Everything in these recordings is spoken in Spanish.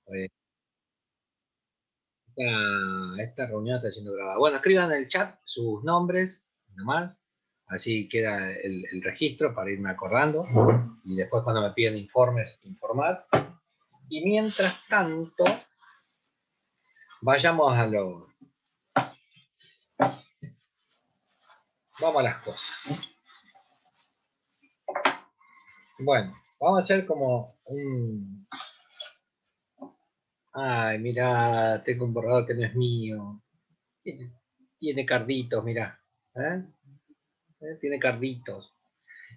Eh, esta reunión está siendo grabada. Bueno, escriban en el chat sus nombres, nomás. Así queda el registro para irme acordando. Y después cuando me piden informes, informar. Y mientras tanto, vayamos a lo... Vamos a las cosas. Bueno, vamos a hacer como un... Ay, mira, tengo un borrador que no es mío. Tiene carditos, mira. ¿Eh? Tiene carditos.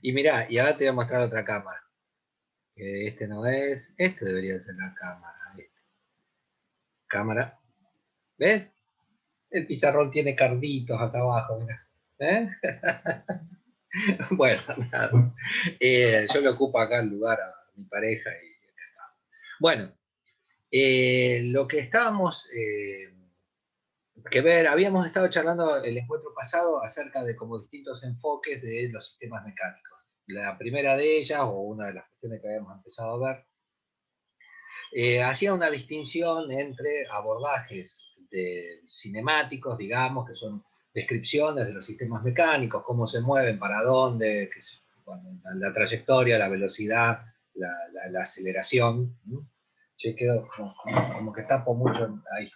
Y mira, y ahora te voy a mostrar otra cámara. Este no es, este debería ser la cámara. Cámara. ¿Ves? El pizarrón tiene carditos acá abajo, mira. ¿Eh? Bueno, nada. Yo le ocupo acá el lugar a mi pareja y acá está. Bueno, lo que estábamos que ver, habíamos estado charlando el encuentro pasado acerca de como distintos enfoques de los sistemas mecánicos. La primera de ellas, o una de las cuestiones que habíamos empezado a ver, hacía una distinción entre abordajes cinemáticos, digamos, que son descripciones de los sistemas mecánicos, cómo se mueven, para dónde, bueno, la trayectoria, la velocidad, la aceleración. ¿No? Yo quedo como que tapo mucho ahí.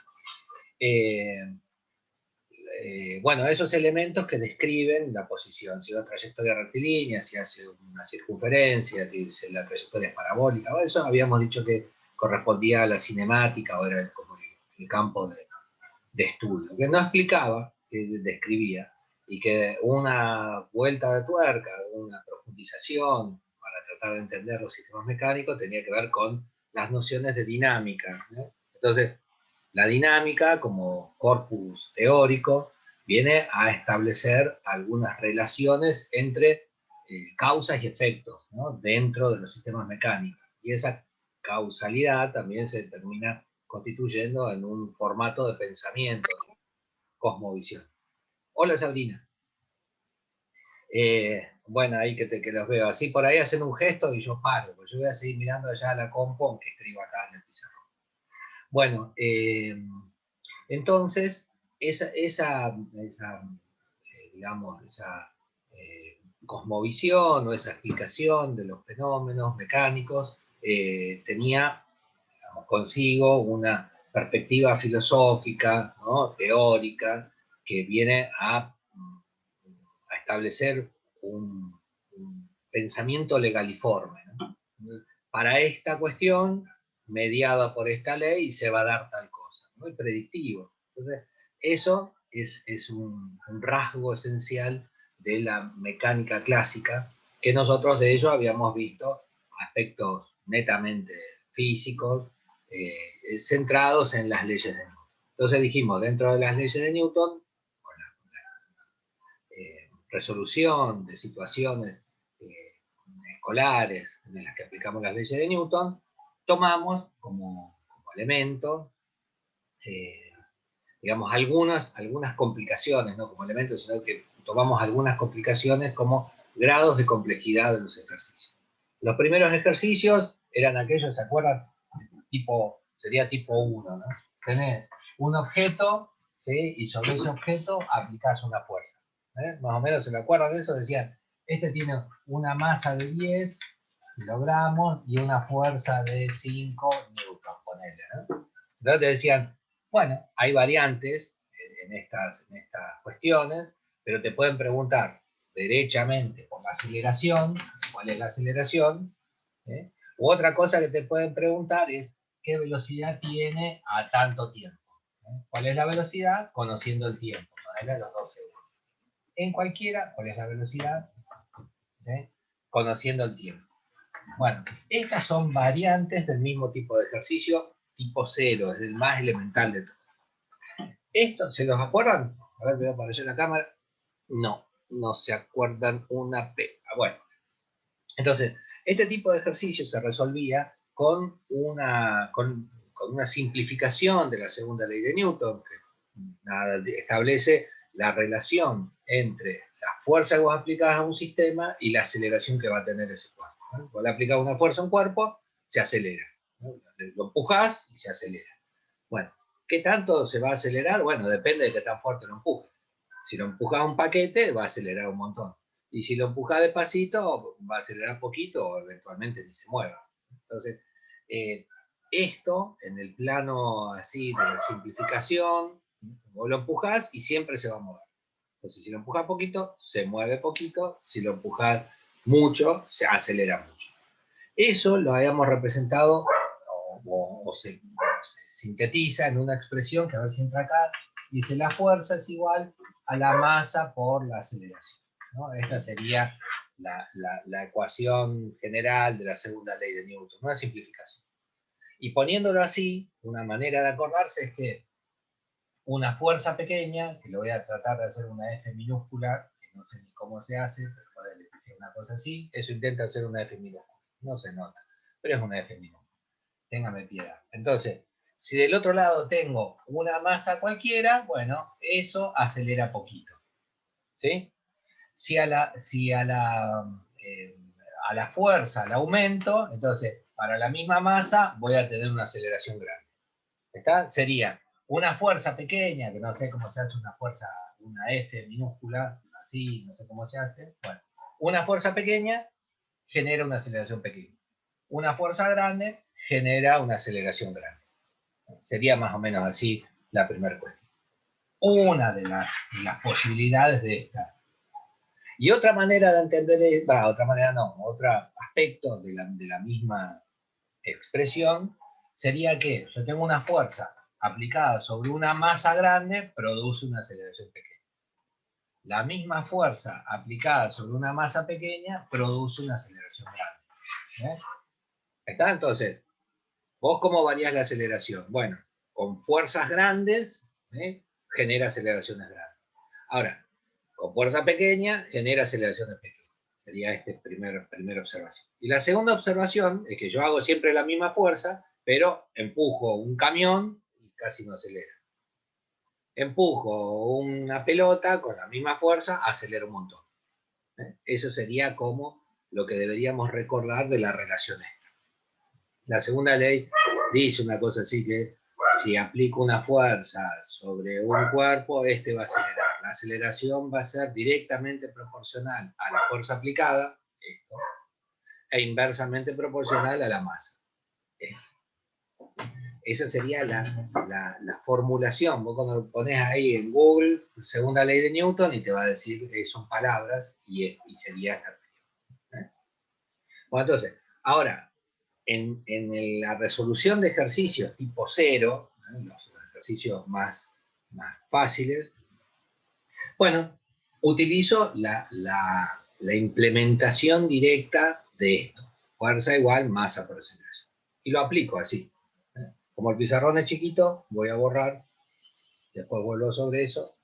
Bueno, esos elementos que describen la posición, si una trayectoria rectilínea, si hace una circunferencia, si la trayectoria es parabólica, eso habíamos dicho que correspondía a la cinemática o era como el campo de estudio, que no explicaba, que describía, y que una vuelta de tuerca, una profundización para tratar de entender los sistemas mecánicos tenía que ver con las nociones de dinámica, ¿no? Entonces, la dinámica como corpus teórico viene a establecer algunas relaciones entre causas y efectos, ¿no? Dentro de los sistemas mecánicos. Y esa causalidad también se termina constituyendo en un formato de pensamiento, cosmovisión. Hola Sabrina. Bueno, ahí que los veo. Así por ahí hacen un gesto y yo paro, porque yo voy a seguir mirando allá a la compu, aunque escribo acá en el pizarrón. Bueno, entonces, digamos, esa cosmovisión o esa explicación de los fenómenos mecánicos tenía, digamos, consigo una perspectiva filosófica, ¿no? Teórica, que viene a establecer un pensamiento legaliforme, ¿no? Para esta cuestión, mediada por esta ley, se va a dar tal cosa, ¿no? El predictivo. Entonces, eso es un rasgo esencial de la mecánica clásica, que nosotros de ello habíamos visto aspectos netamente físicos, centrados en las leyes de Newton. Entonces dijimos, dentro de las leyes de Newton, con resolución de situaciones escolares en las que aplicamos las leyes de Newton, tomamos como elemento, eh, digamos, algunas complicaciones, no como elementos, sino que tomamos algunas complicaciones como grados de complejidad de los ejercicios. Los primeros ejercicios eran aquellos, ¿se acuerdan? Sería tipo 1, ¿no? Tenés un objeto, ¿sí? Y sobre ese objeto aplicás una fuerza. Más o menos, ¿se me acuerdan de eso? Decían, este tiene una masa de 10 kilogramos y una fuerza de 5 newton, ponele, ¿no? Entonces te decían, bueno, hay variantes en estas cuestiones, pero te pueden preguntar derechamente por la aceleración, cuál es la aceleración, ¿eh? U otra cosa que te pueden preguntar es qué velocidad tiene a tanto tiempo. ¿Cuál es la velocidad? Conociendo el tiempo, ponerle los 2 segundos. En cualquiera, ¿cuál es la velocidad? ¿Sí? Conociendo el tiempo. Bueno, estas son variantes del mismo tipo de ejercicio, tipo 0, es el más elemental de todo. ¿Esto se los acuerdan? A ver, voy a aparecer la cámara. No, no se acuerdan una P. Bueno, entonces, este tipo de ejercicio se resolvía con una simplificación de la segunda ley de Newton, que establece la relación entre la fuerza que vos aplicás a un sistema y la aceleración que va a tener ese cuerpo, ¿no? Vos le aplicás una fuerza a un cuerpo, se acelera, ¿no? lo empujás y se acelera. Bueno, ¿qué tanto se va a acelerar? Bueno, depende de qué tan fuerte lo empujes. Si lo empujas un paquete, va a acelerar un montón. Y si lo empujas despacito, va a acelerar poquito o eventualmente ni se mueva. Entonces, esto en el plano así de la simplificación, vos lo empujás y siempre se va a mover. Entonces, si lo empujas poquito, se mueve poquito. Si lo empujas mucho, se acelera mucho. Eso lo habíamos representado o se sintetiza en una expresión que a ver si entra acá. Dice, la fuerza es igual a la masa por la aceleración, ¿no? Esta sería la ecuación general de la segunda ley de Newton, una simplificación. Y poniéndolo así, una manera de acordarse es que una fuerza pequeña, que lo voy a tratar de hacer una F minúscula, que no sé ni cómo se hace, pero puede decir una cosa así, eso intenta hacer una F minúscula, no se nota, pero es una F minúscula, téngame piedad. Entonces, si del otro lado tengo una masa cualquiera, bueno, eso acelera poquito, ¿sí? Si a la fuerza la aumento, entonces, para la misma masa voy a tener una aceleración grande. ¿Está? Sería una fuerza pequeña, que no sé cómo se hace una fuerza, una F minúscula, así, no sé cómo se hace. Bueno, una fuerza pequeña genera una aceleración pequeña. Una fuerza grande genera una aceleración grande. Sería más o menos así la primera cuestión. Una de las posibilidades de esta. Y otra manera de entender, otra manera no, otro aspecto de la misma expresión sería que yo tengo una fuerza aplicada sobre una masa grande, produce una aceleración pequeña. La misma fuerza aplicada sobre una masa pequeña produce una aceleración grande. ¿Está? Entonces, ¿vos cómo varías la aceleración? Bueno, con fuerzas grandes genera aceleraciones grandes. Ahora, con fuerza pequeña genera aceleraciones pequeñas. Sería esta primera observación. Y la segunda observación es que yo hago siempre la misma fuerza, pero empujo un camión y casi no acelera. Empujo una pelota con la misma fuerza, acelera un montón. Eso sería como lo que deberíamos recordar de la relación esta. La segunda ley dice una cosa así que si aplico una fuerza sobre un cuerpo, este va a acelerar. La aceleración va a ser directamente proporcional a la fuerza aplicada, esto, e inversamente proporcional a la masa. Esa sería la formulación. Vos cuando lo pones ahí en Google, segunda ley de Newton, y te va a decir, son palabras, y sería esta. Bueno, entonces, ahora, en la resolución de ejercicios tipo 0, los ejercicios más fáciles, bueno, utilizo la implementación directa de esto. Fuerza igual masa por aceleración. Y lo aplico así. Como el pizarrón es chiquito, voy a borrar. Después vuelvo sobre eso.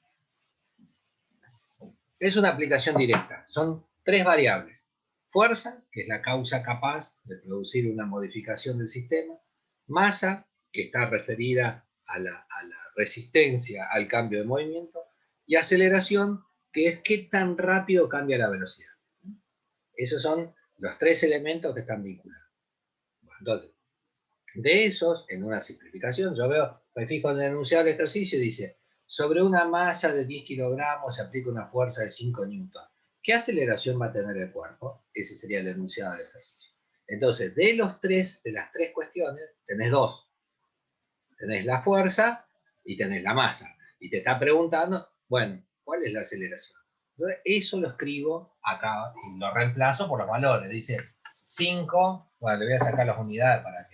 Es una aplicación directa. Son 3 variables. Fuerza, que es la causa capaz de producir una modificación del sistema. Masa, que está referida a la resistencia al cambio de movimiento. Y aceleración, que es qué tan rápido cambia la velocidad. Esos son los 3 elementos que están vinculados. Bueno, entonces, de esos, en una simplificación, yo me fijo en el enunciado del ejercicio y dice, sobre una masa de 10 kilogramos se aplica una fuerza de 5 newton. ¿Qué aceleración va a tener el cuerpo? Ese sería el enunciado del ejercicio. Entonces, de las 3 cuestiones, tenés 2. Tenés la fuerza y tenés la masa. Y te está preguntando, bueno, ¿cuál es la aceleración? Entonces, eso lo escribo acá y lo reemplazo por los valores. Dice 5, bueno, le voy a sacar las unidades para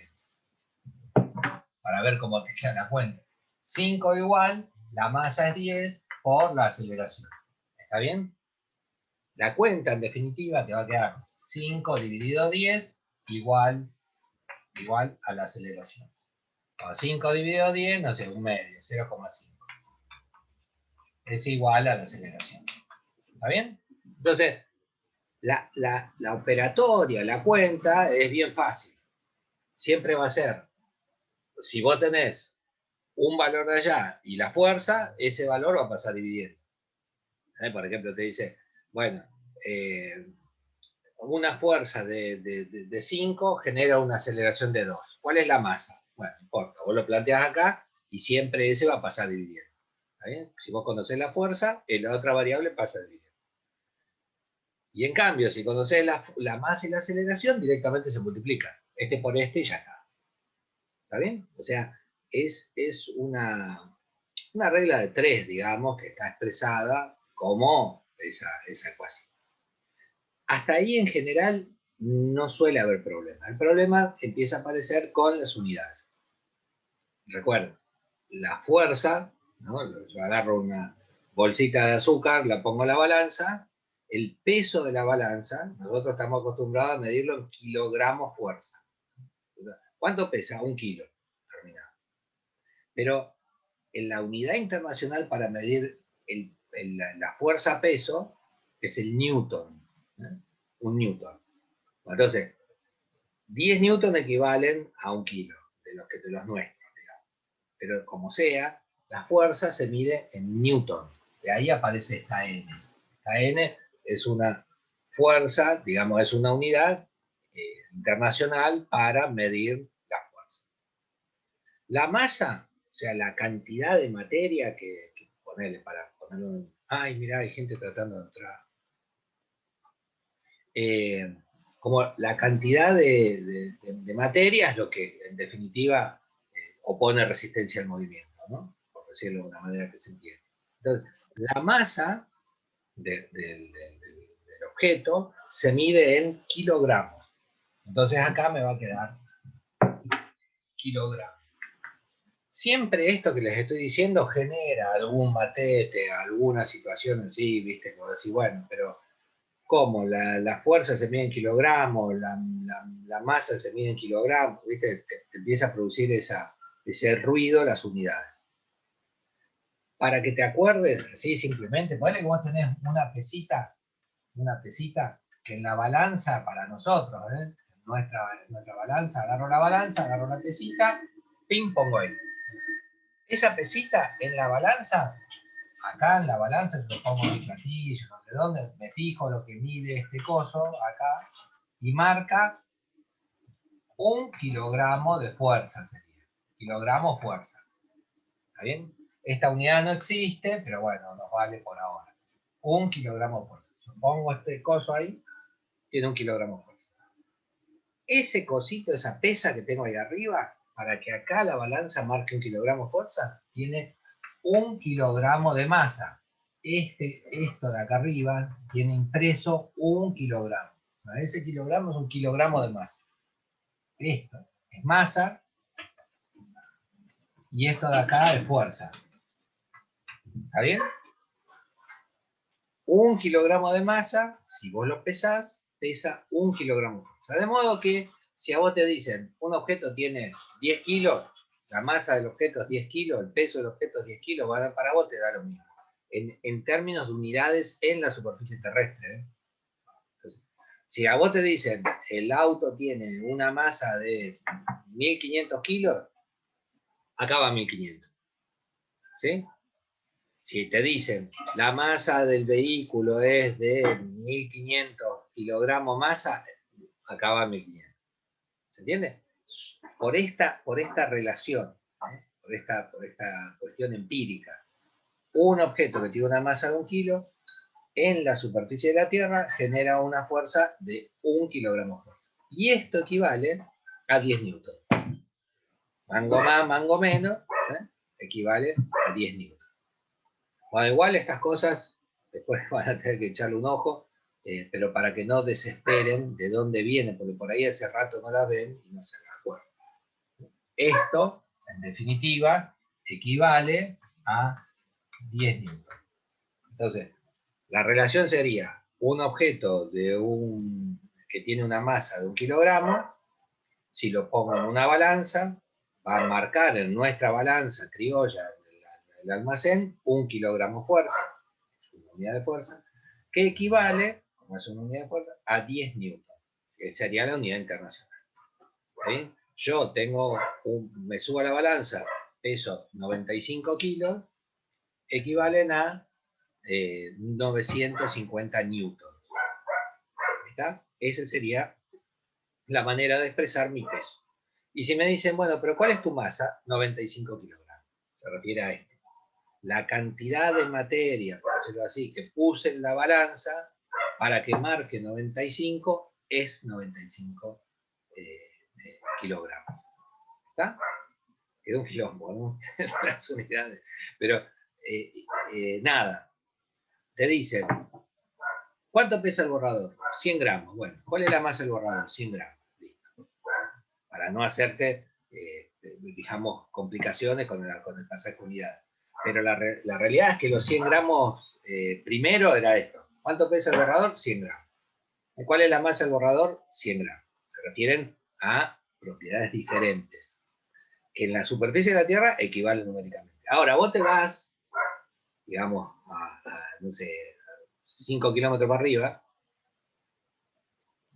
ver cómo te queda la cuenta. 5 igual, la masa es 10 por la aceleración. ¿Está bien? La cuenta, en definitiva, te va a quedar 5 dividido 10 igual a la aceleración. 5 dividido 10, no sé, un medio, 0,5. Es igual a la aceleración. ¿Está bien? Entonces, la operatoria, la cuenta, es bien fácil. Siempre va a ser, si vos tenés un valor de allá y la fuerza, ese valor va a pasar dividiendo. Por ejemplo, te dice, bueno, una fuerza de 5 genera una aceleración de 2. ¿Cuál es la masa? Bueno, no importa, vos lo planteás acá y siempre ese va a pasar dividiendo. ¿Está bien? Si vos conocés la fuerza, la otra variable pasa dividiendo. Y en cambio, si conocés la masa y la aceleración, directamente se multiplican. Este por este y ya está. ¿Está bien? O sea, es una regla de 3, digamos, que está expresada como esa ecuación. Hasta ahí, en general, no suele haber problema. El problema empieza a aparecer con las unidades. Recuerden, la fuerza, ¿no? Yo agarro una bolsita de azúcar, la pongo en la balanza, el peso de la balanza, nosotros estamos acostumbrados a medirlo en kilogramos fuerza. ¿Cuánto pesa? 1 kilo. Terminado. Pero en la unidad internacional para medir la fuerza peso es el newton. ¿Eh? Un newton. Entonces, 10 newton equivalen a 1 kilo, de los nuestros, digamos. Pero como sea, la fuerza se mide en newton. De ahí aparece esta n. Esta n es una fuerza, digamos, es una unidad internacional para medir la fuerza. La masa, o sea, la cantidad de materia que ponerle para ponerlo en... Ay, mirá, hay gente tratando de entrar. Como la cantidad de materia es lo que en definitiva opone resistencia al movimiento, ¿no? Por decirlo de una manera que se entienda. Entonces, la masa del objeto se mide en kilogramos. Entonces acá me va a quedar kilogramos. Siempre esto que les estoy diciendo genera algún matete, alguna situación así, ¿viste? Como decir, bueno, pero ¿cómo? La fuerza se mide en kilogramos, la masa se mide en kilogramos, ¿viste? Te empieza a producir ese ruido las unidades. Para que te acuerdes, así simplemente, ponele que vos tenés una pesita que en la balanza para nosotros, ¿eh? Nuestra balanza, agarro la balanza, agarro la pesita, pim, pongo ahí. Esa pesita en la balanza, acá en la balanza, yo lo pongo en el platillo, no sé dónde, me fijo lo que mide este coso acá y marca 1 kilogramo de fuerza sería. Kilogramo fuerza. ¿Está bien? Esta unidad no existe, pero bueno, nos vale por ahora. 1 kilogramo de fuerza. Yo pongo este coso ahí, tiene 1 kilogramo de fuerza. Ese cosito, esa pesa que tengo ahí arriba, para que acá la balanza marque 1 kilogramo de fuerza, tiene 1 kilogramo de masa. Esto de acá arriba tiene impreso 1 kilogramo. Ese kilogramo es 1 kilogramo de masa. Esto es masa y esto de acá es fuerza. ¿Está bien? 1 kilogramo de masa, si vos lo pesás, pesa 1 kilogramo de fuerza. De modo que si a vos te dicen un objeto tiene 10 kilos, la masa del objeto es 10 kilos, el peso del objeto es 10 kilos, para vos te da lo mismo. En términos de unidades en la superficie terrestre. ¿Eh? Entonces, si a vos te dicen el auto tiene una masa de 1500 kilos, acá va 1500. ¿Sí? Si te dicen la masa del vehículo es de 1500 kilogramos masa, acá va 1500. ¿Se entiende? Por esta relación, por esta cuestión empírica, un objeto que tiene una masa de 1 kilo en la superficie de la Tierra genera una fuerza de 1 kilogramo de fuerza. Y esto equivale a 10 newton. Mango más, mango menos, equivale a 10 newton. Bueno, igual estas cosas después van a tener que echarle un ojo, pero para que no desesperen de dónde viene, porque por ahí hace rato no las ven y no se las acuerdan. Esto, en definitiva, equivale a 10 newton. Entonces, la relación sería un objeto que tiene una masa de 1 kilogramo, si lo pongo en una balanza, va a marcar en nuestra balanza criolla del almacén 1 kilogramo fuerza, una unidad de fuerza, que equivale, como es una unidad de fuerza, a 10 newton, que sería la unidad internacional. ¿Sí? Yo me subo a la balanza, peso 95 kilos, equivalen a 950 newtons. ¿Está? Esa sería la manera de expresar mi peso. Y si me dicen, bueno, pero ¿cuál es tu masa? 95 kilogramos. Se refiere a esto. La cantidad de materia, por decirlo así, que puse en la balanza para que marque 95 es 95 kilogramos. ¿Está? Quedó un quilombo, ¿no? Las unidades. Pero nada. Te dicen, ¿cuánto pesa el borrador? 100 gramos. Bueno, ¿cuál es la masa del borrador? 100 gramos. Listo. Para no hacerte, digamos, complicaciones con el pasaje de unidades. Pero la realidad es que los 100 gramos primero era esto. ¿Cuánto pesa el borrador? 100 gramos. ¿Cuál es la masa del borrador? 100 gramos. Se refieren a propiedades diferentes, que en la superficie de la Tierra equivalen numéricamente. Ahora, vos te vas, digamos, no sé, 5 kilómetros para arriba,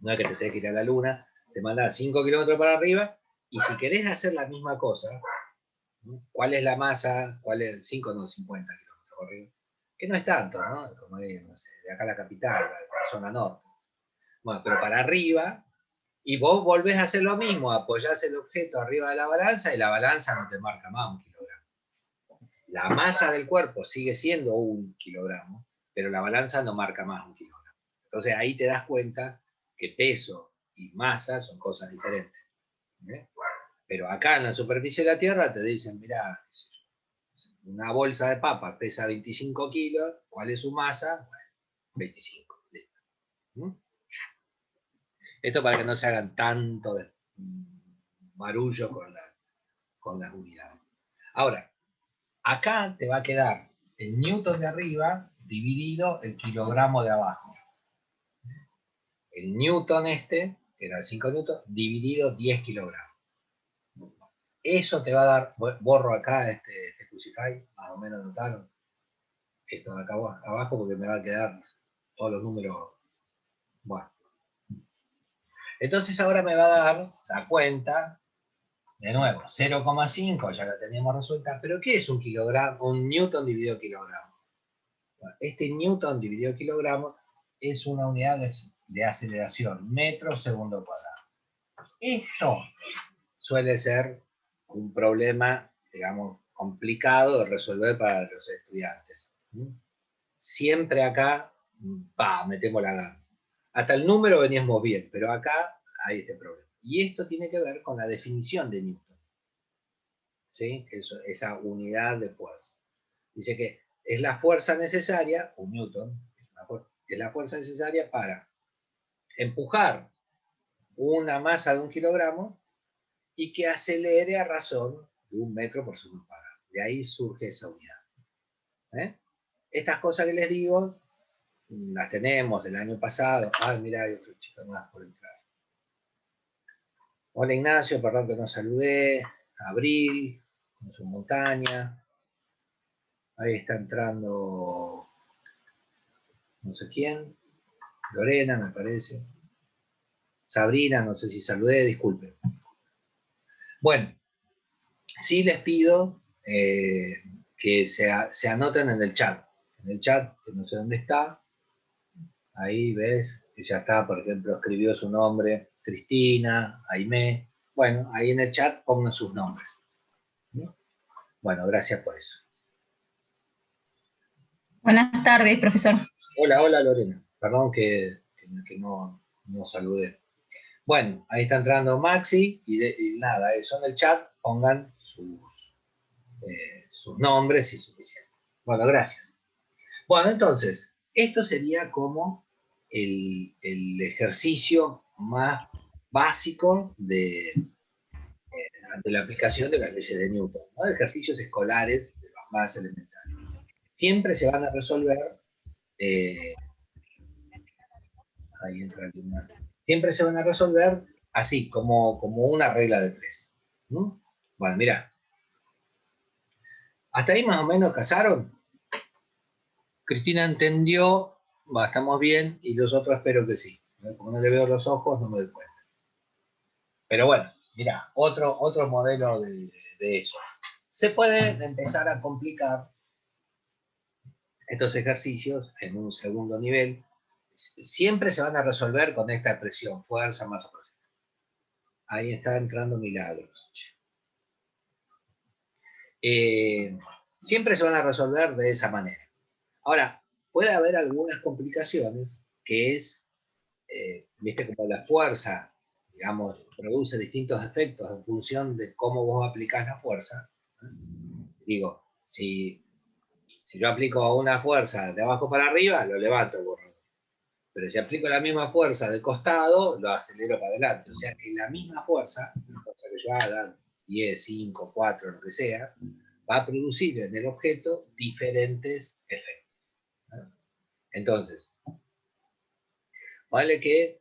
no es que te tenés que ir a la Luna, te mandás 5 kilómetros para arriba, y si querés hacer la misma cosa, ¿cuál es la masa? ¿Cuál es? 5, no, 50 kilómetros para arriba. Que no es tanto, ¿no? Como no sé, de acá a la capital, la zona norte. Bueno, pero para arriba, y vos volvés a hacer lo mismo, apoyás el objeto arriba de la balanza y la balanza no te marca más 1 kilogramo. La masa del cuerpo sigue siendo 1 kilogramo, pero la balanza no marca más 1 kilogramo. Entonces ahí te das cuenta que peso y masa son cosas diferentes. ¿Eh? Pero acá en la superficie de la Tierra te dicen, mira, una bolsa de papa pesa 25 kilos, ¿cuál es su masa? Bueno, 25. ¿Mm? Esto para que no se hagan tanto barullo con las unidades. Ahora, acá te va a quedar el newton de arriba dividido el kilogramo de abajo. El newton que era el 5 newton, dividido 10 kilogramos. Eso te va a dar, borro acá este Crucify, más o menos notaron, esto de acá abajo porque me va a quedar todos los números, bueno. Entonces ahora me va a dar la cuenta, de nuevo, 0,5, ya la teníamos resuelta, pero ¿qué es un kilogramo? Un newton dividido kilogramo. Bueno, este newton dividido kilogramo es una unidad de aceleración, metro segundo cuadrado. Esto suele ser un problema, digamos, complicado de resolver para los estudiantes. Siempre acá, metemos la gana. Hasta el número veníamos bien, pero acá hay este problema. Y esto tiene que ver con la definición de Newton. ¿Sí? Esa unidad de fuerza. Dice que es la fuerza necesaria, un Newton, es la fuerza necesaria para empujar una masa de 1 kilogramo y que acelere a razón de 1 metro por segundo cuadrado. De ahí surge esa unidad. Estas cosas que les digo, las tenemos del año pasado. Ay, mira, hay otro chico más por entrar. Hola Ignacio, perdón que no saludé. Abril, con su montaña. Ahí está entrando no sé quién. Lorena, me parece. Sabrina, no sé si saludé, disculpen. Bueno, sí les pido que se anoten en el chat. En el chat, que no sé dónde está. Ahí ves que ya está, por ejemplo, escribió su nombre, Cristina, Aimé. Bueno, ahí en el chat pongan sus nombres. Bueno, gracias por eso. Buenas tardes, profesor. Hola, hola Lorena. Perdón que no saludé. Bueno, ahí está entrando Maxi y nada, eso en el chat pongan sus nombres y suficiente. Bueno, gracias. Bueno, entonces, esto sería como el ejercicio más básico de la aplicación de las leyes de Newton, ¿no? Ejercicios escolares de los más elementales. Siempre se van a resolver, ahí entra alguien más, siempre se van a resolver así, como una regla de 3. ¿No? Bueno, mira, hasta ahí más o menos casaron. Cristina entendió, estamos bien, y los otros espero que sí. Como no le veo los ojos, no me doy cuenta. Pero bueno, mira, otro modelo de eso. Se puede empezar a complicar estos ejercicios en un segundo nivel, siempre se van a resolver con esta expresión, fuerza más o menos. Ahí está entrando Milagros. Siempre se van a resolver de esa manera. Ahora, puede haber algunas complicaciones, que es, viste, como la fuerza, digamos, produce distintos efectos en función de cómo vos aplicás la fuerza. Digo, si yo aplico una fuerza de abajo para arriba, lo levanto el borrador. Pero si aplico la misma fuerza de costado, lo acelero para adelante. O sea que la misma fuerza que yo haga, 10, 5, 4, lo que sea, va a producir en el objeto diferentes efectos. Entonces, vale que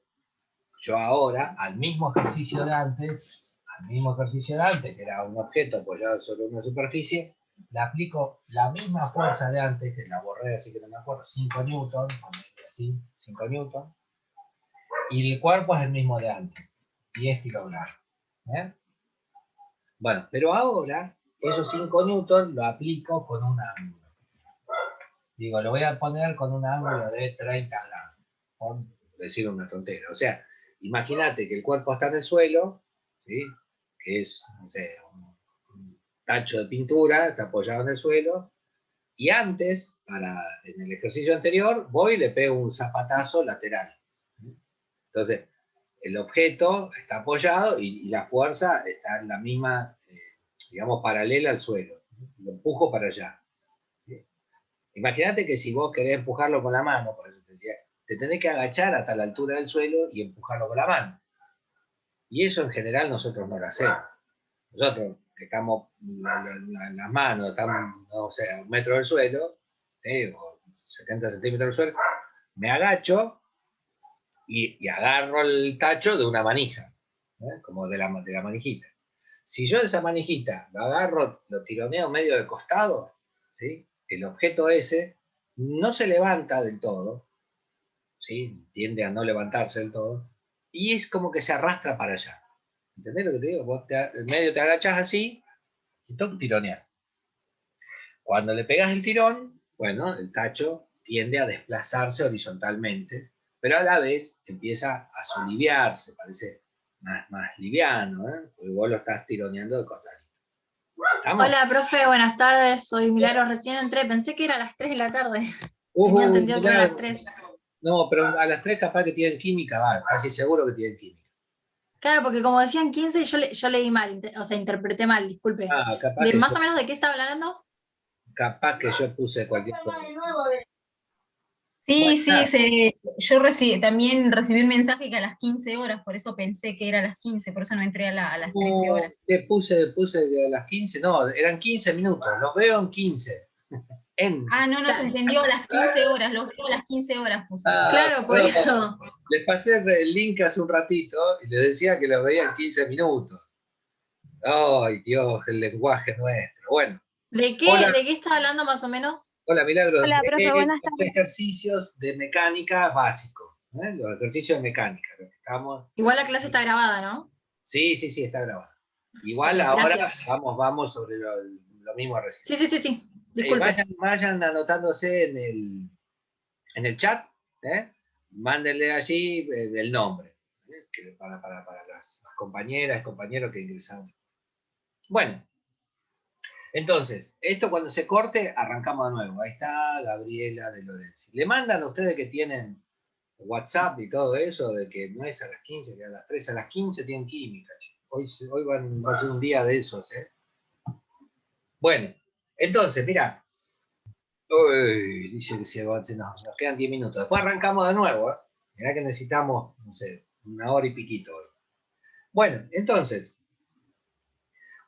yo ahora, al mismo ejercicio de antes, que era un objeto apoyado sobre una superficie, le aplico la misma fuerza de antes, que la borré así que no me acuerdo, 5 newton, así, 5 newton, y el cuerpo es el mismo de antes, 10 kilogramos. ¿Eh? Bueno, pero ahora esos 5 newton lo aplico con un ángulo. Digo, lo voy a poner con un ángulo de 30 grados, por decir una tontera. O sea, imagínate que el cuerpo está en el suelo, ¿sí? Que es, no sé, un tacho de pintura, está apoyado en el suelo, y antes, en el ejercicio anterior, voy y le pego un zapatazo lateral. Entonces, el objeto está apoyado y la fuerza está en la misma, digamos, paralela al suelo. Lo empujo para allá. ¿Sí? Imagínate que si vos querés empujarlo con la mano, por eso te decía, te tenés que agachar hasta la altura del suelo y empujarlo con la mano. Y eso en general nosotros no lo hacemos. Nosotros, que estamos las manos, estamos, no sé, a 1 metro del suelo, o 70 centímetros del suelo, me agacho y agarro el tacho de una manija, como de la manijita. Si yo de esa manijita lo agarro, lo tironeo medio del costado, ¿sí? El objeto ese no se levanta del todo, ¿sí? Tiende a no levantarse del todo, y es como que se arrastra para allá. ¿Entendés lo que te digo? Vos medio te agachás así y tú tironeás. Cuando le pegas el tirón, bueno, el tacho tiende a desplazarse horizontalmente, pero a la vez empieza a soliviarse, parece más liviano, porque vos lo estás tironeando de costado. ¿Estamos? Hola, profe, buenas tardes. Soy Milagros, recién entré. Pensé que era a las 3 de la tarde. Tenía entendido que era a las 3. No, pero a las 3 capaz que tienen química, va, casi seguro que tienen química. Claro, porque como decían 15, yo leí mal, o sea, interpreté mal, disculpe. Capaz ¿De que más o menos de qué está hablando? capaz que yo puse cualquier cosa. Sí, Bueno, sí, yo también recibí un mensaje que a las 15 horas, por eso pensé que era a las 15, por eso no entré a las 13 horas. ¿qué puse de las 15? No, eran 15 minutos, los veo en 15. No se entendió a las 15 horas, los veo a las 15 horas puse. Claro, por eso. Les pasé el link hace un ratito y les decía que lo veía en 15 minutos. Ay, Dios, el lenguaje nuestro. Bueno. ¿De Hola, qué está hablando más o menos? hola Milagros. Hola, profe, buenas Los tardes. ejercicios de mecánica básicos. Los ejercicios de mecánica. Igual la clase está grabada, ¿no? Sí, está grabado. Igual Ok, ahora gracias. vamos sobre lo mismo recién. Sí. Disculpe. Vayan anotándose en el chat, mándenle allí el nombre, para las compañeras, compañeros que ingresaron. Bueno, entonces, esto cuando se corte, arrancamos de nuevo. Ahí está Gabriela de Lorenzi. Le mandan a ustedes que tienen WhatsApp y todo eso, de que no es a las 15, que a las 3, a las 15 tienen química. Hoy va a ser un día de esos, Bueno, entonces, mira. Dice que nos quedan 10 minutos. Después arrancamos de nuevo, Mirá que necesitamos, no sé, 1 hora y piquito hoy. Bueno, entonces,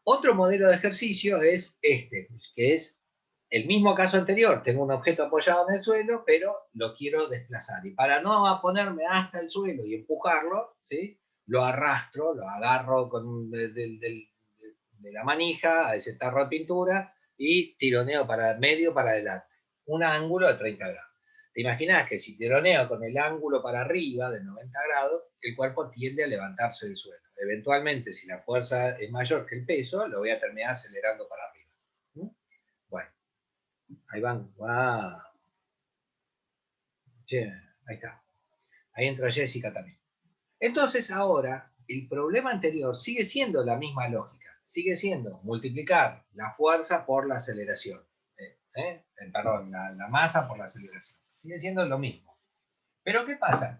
otro modelo de ejercicio es este, que es el mismo caso anterior. Tengo un objeto apoyado en el suelo, pero lo quiero desplazar. Y para no ponerme hasta el suelo y empujarlo, ¿sí? Lo arrastro, lo agarro de la manija a ese tarro de pintura y tironeo medio para adelante. Un ángulo de 30 grados. ¿Te imaginas que si tironeo con el ángulo para arriba de 90 grados, el cuerpo tiende a levantarse del suelo? Eventualmente, si la fuerza es mayor que el peso, lo voy a terminar acelerando para arriba. Bueno, ahí van. Wow. Che, ahí está. Ahí entra Jessica también. Entonces ahora, el problema anterior sigue siendo la misma lógica. Sigue siendo multiplicar la fuerza por la aceleración. Perdón, la masa por la aceleración. Sigue siendo lo mismo. Pero ¿qué pasa?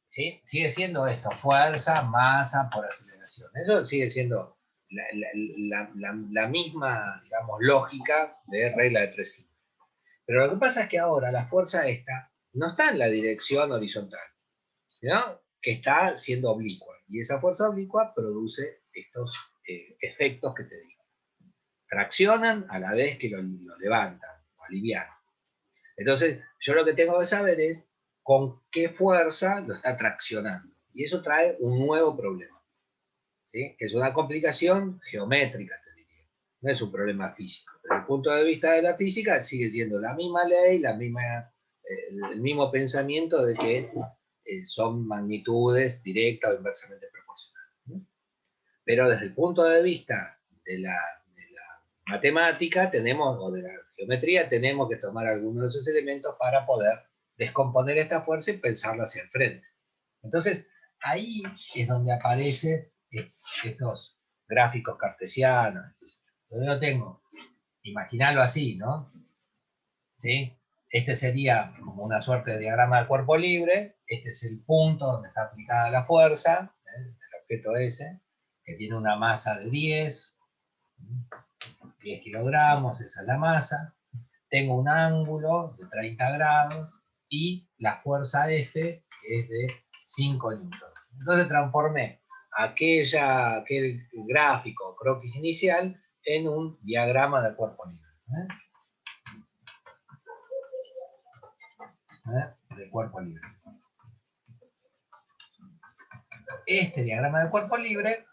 ¿Sí? Sigue siendo esto, fuerza, masa por aceleración. Eso sigue siendo la misma, digamos, lógica de regla de 3 simple. Pero lo que pasa es que ahora la fuerza esta no está en la dirección horizontal, ¿no? Que está siendo oblicua. Y esa fuerza oblicua produce estos efectos que te digo. Traccionan a la vez que lo levantan o alivian. Entonces, yo lo que tengo que saber es con qué fuerza lo está traccionando. Y eso trae un nuevo problema, ¿sí? Que es una complicación geométrica, te diría. No es un problema físico. Desde el punto de vista de la física, sigue siendo la misma ley, el mismo pensamiento de que son magnitudes directas o inversamente proporcionales, ¿no? Pero desde el punto de vista de la matemática o de la geometría, tenemos que tomar algunos de esos elementos para poder descomponer esta fuerza y pensarla hacia el frente. Entonces, ahí es donde aparecen estos gráficos cartesianos. Yo tengo, imaginarlo así, ¿no? ¿Sí? Este sería como una suerte de diagrama de cuerpo libre. Este es el punto donde está aplicada la fuerza, el objeto ese, que tiene una masa de 10 kilogramos, esa es la masa. Tengo un ángulo de 30 grados y la fuerza F es de 5 newtons. Entonces transformé aquel gráfico croquis inicial en un diagrama de cuerpo libre. De cuerpo libre. Este diagrama de cuerpo libre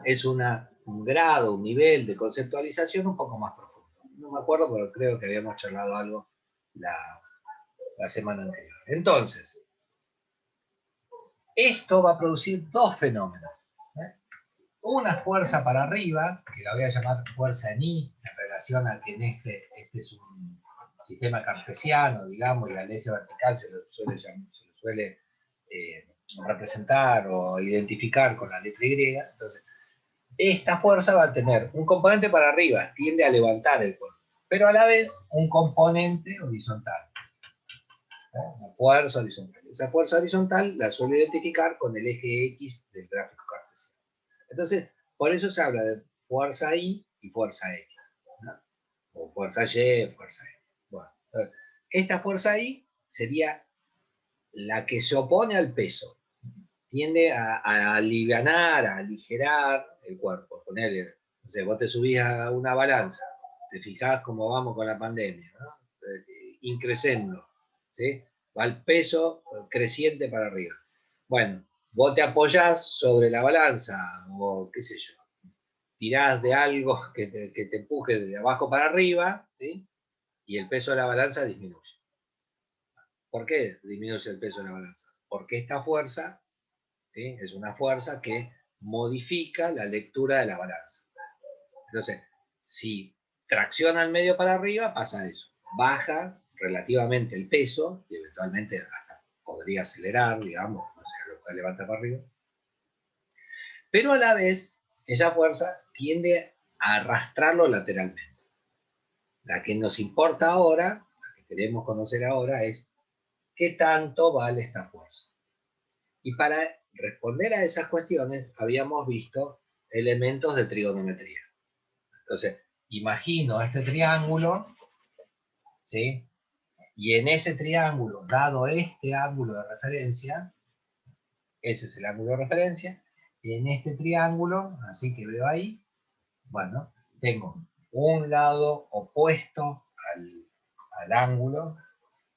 es un grado, un nivel de conceptualización un poco más profundo. No me acuerdo, pero creo que habíamos charlado algo la semana anterior. Entonces, esto va a producir dos fenómenos. Una fuerza para arriba, que la voy a llamar fuerza en I, en relación a que este es un sistema cartesiano, digamos, y al eje vertical se lo suele representar o identificar con la letra Y. Entonces, esta fuerza va a tener un componente para arriba, tiende a levantar el cuerpo, pero a la vez un componente horizontal. Una fuerza horizontal. Esa fuerza horizontal la suelo identificar con el eje X del gráfico cartesiano. Entonces, por eso se habla de fuerza I y fuerza X, ¿no? O fuerza Y, fuerza X. Bueno, esta fuerza I sería la que se opone al peso. Tiende a alivianar, a aligerar el cuerpo. Ponerle, no sé, vos te subís a una balanza, te fijás cómo vamos con la pandemia, ¿no? Increciendo, ¿sí? Va el peso creciente para arriba. Bueno, vos te apoyás sobre la balanza, o qué sé yo, tirás de algo que te empuje de abajo para arriba, ¿sí? Y el peso de la balanza disminuye. ¿Por qué disminuye el peso de la balanza? Porque esta fuerza, ¿sí?, es una fuerza que modifica la lectura de la balanza. Entonces, si tracciona al medio para arriba, pasa eso. Baja relativamente el peso, y eventualmente hasta podría acelerar, digamos, no sé, lo puede levantar para arriba. Pero a la vez, esa fuerza tiende a arrastrarlo lateralmente. La que nos importa ahora, la que queremos conocer ahora, es qué tanto vale esta fuerza. Y para responder a esas cuestiones, habíamos visto elementos de trigonometría. Entonces, imagino este triángulo, ¿sí? Y en ese triángulo, dado este ángulo de referencia, ese es el ángulo de referencia, en este triángulo, así que veo ahí, bueno, tengo un lado opuesto al ángulo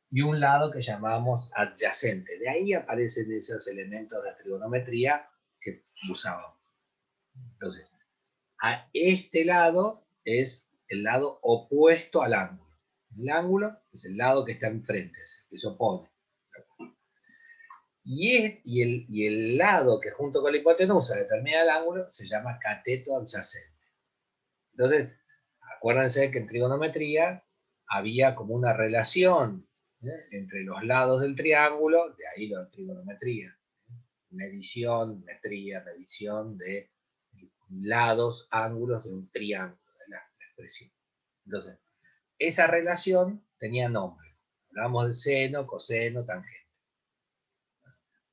y un lado que llamamos adyacente. De ahí aparecen esos elementos de trigonometría que usábamos. Entonces, a este lado es el lado opuesto al ángulo. El ángulo es el lado que está enfrente, que se opone. Y el lado que junto con la hipotenusa determina el ángulo se llama cateto adyacente. Entonces, acuérdense que en trigonometría había como una relación entre los lados del triángulo, de ahí la trigonometría. Medición, metría, medición de lados, ángulos de un triángulo, de la expresión. Entonces, esa relación tenía nombre. Hablamos de seno, coseno, tangente.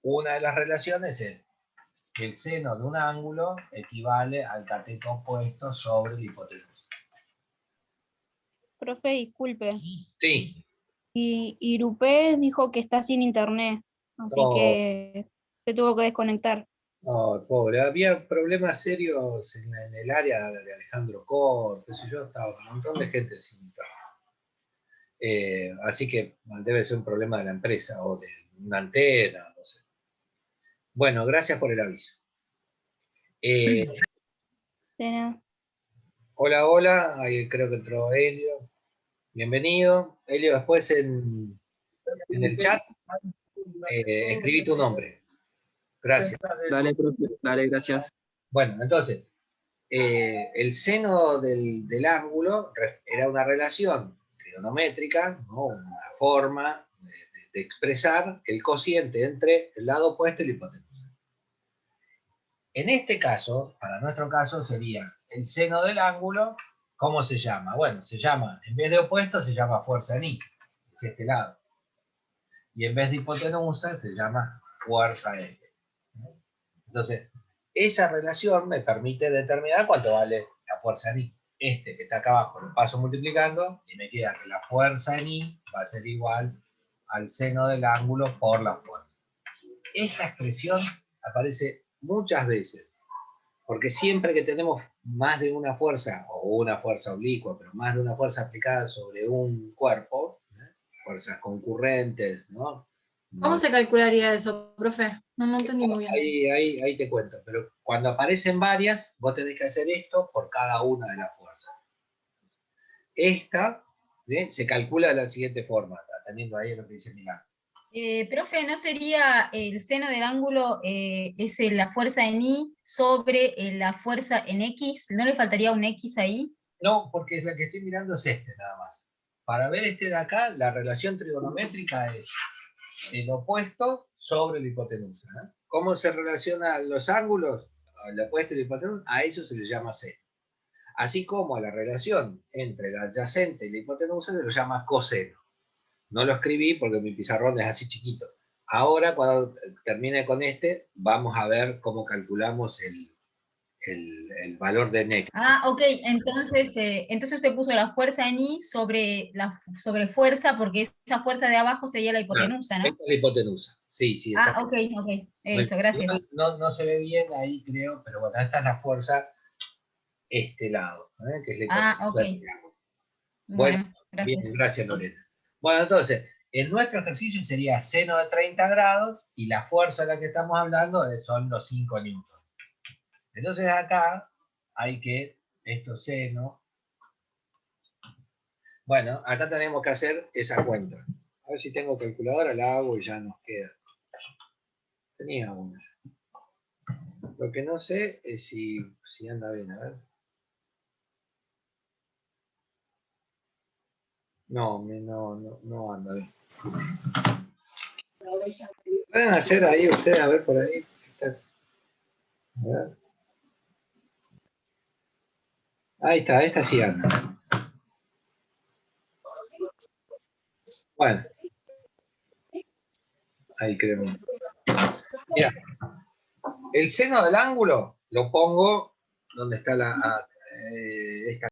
Una de las relaciones es que el seno de un ángulo equivale al cateto opuesto sobre la hipotenusa. Profe, disculpe. Sí. Y Irupé dijo que está sin internet, así que se tuvo que desconectar. No, pobre, había problemas serios en el área de Alejandro Cor, qué sé yo, estaba un montón de gente sin internet. Así que debe ser un problema de la empresa o de una antena, no sé. Bueno, gracias por el aviso. De nada. Hola, hola, ahí creo que entró Helio. Bienvenido. Helio, después en el chat escribí tu nombre. Gracias. Dale, profe, dale, gracias. Bueno, entonces, el seno del ángulo era una relación trigonométrica, ¿no? Una forma de expresar el cociente entre el lado opuesto y la hipotenusa. En este caso, para nuestro caso, sería el seno del ángulo, ¿cómo se llama? Bueno, se llama, en vez de opuesto, se llama fuerza en I, es este lado. Y en vez de hipotenusa, se llama fuerza F. Entonces, esa relación me permite determinar cuánto vale la fuerza en I. Este que está acá abajo lo paso multiplicando y me queda que la fuerza en I va a ser igual al seno del ángulo por la fuerza. Esta expresión aparece muchas veces, porque siempre que tenemos más de una fuerza, o una fuerza oblicua, pero más de una fuerza aplicada sobre un cuerpo, fuerzas concurrentes, ¿no? ¿Cómo se calcularía eso, profe? No entendí muy bien. Ahí te cuento, pero cuando aparecen varias, vos tenés que hacer esto por cada una de las fuerzas. Esta se calcula de la siguiente forma, atendiendo ahí lo que dice Milán. Profe, ¿no sería el seno del ángulo es la fuerza en I sobre la fuerza en X? ¿No le faltaría un X ahí? No, porque la que estoy mirando es este nada más. Para ver este de acá, la relación trigonométrica es el opuesto sobre la hipotenusa. ¿Cómo se relacionan los ángulos? El opuesto y la hipotenusa, a eso se le llama seno. Así como a la relación entre la adyacente y la hipotenusa se lo llama coseno. No lo escribí porque mi pizarrón es así chiquito. Ahora, cuando termine con este, vamos a ver cómo calculamos el valor de NEC. Ah, ok, entonces usted puso la fuerza en I sobre fuerza, porque esa fuerza de abajo sería la hipotenusa, ¿no? Esta es la hipotenusa, sí, Ah, exacto. ok, eso, gracias. No se ve bien ahí, creo, pero bueno, esta es la fuerza este lado, que es la hipotenusa. Ah, ok. Bueno, gracias. bien, gracias Lorena. Bueno, entonces, en nuestro ejercicio sería seno de 30 grados y la fuerza de la que estamos hablando son los 5 newtons. Entonces acá hay que, esto seno, bueno, acá tenemos que hacer esa cuenta. A ver si tengo calculadora, la hago y ya nos queda. Tenía una. Lo que no sé es si anda bien, a ver. No anda bien. ¿Pueden hacer ahí ustedes, a ver por ahí? A ver. Ahí está, esta sí anda. Bueno. Ahí creo. Mira, el seno del ángulo lo pongo donde está esta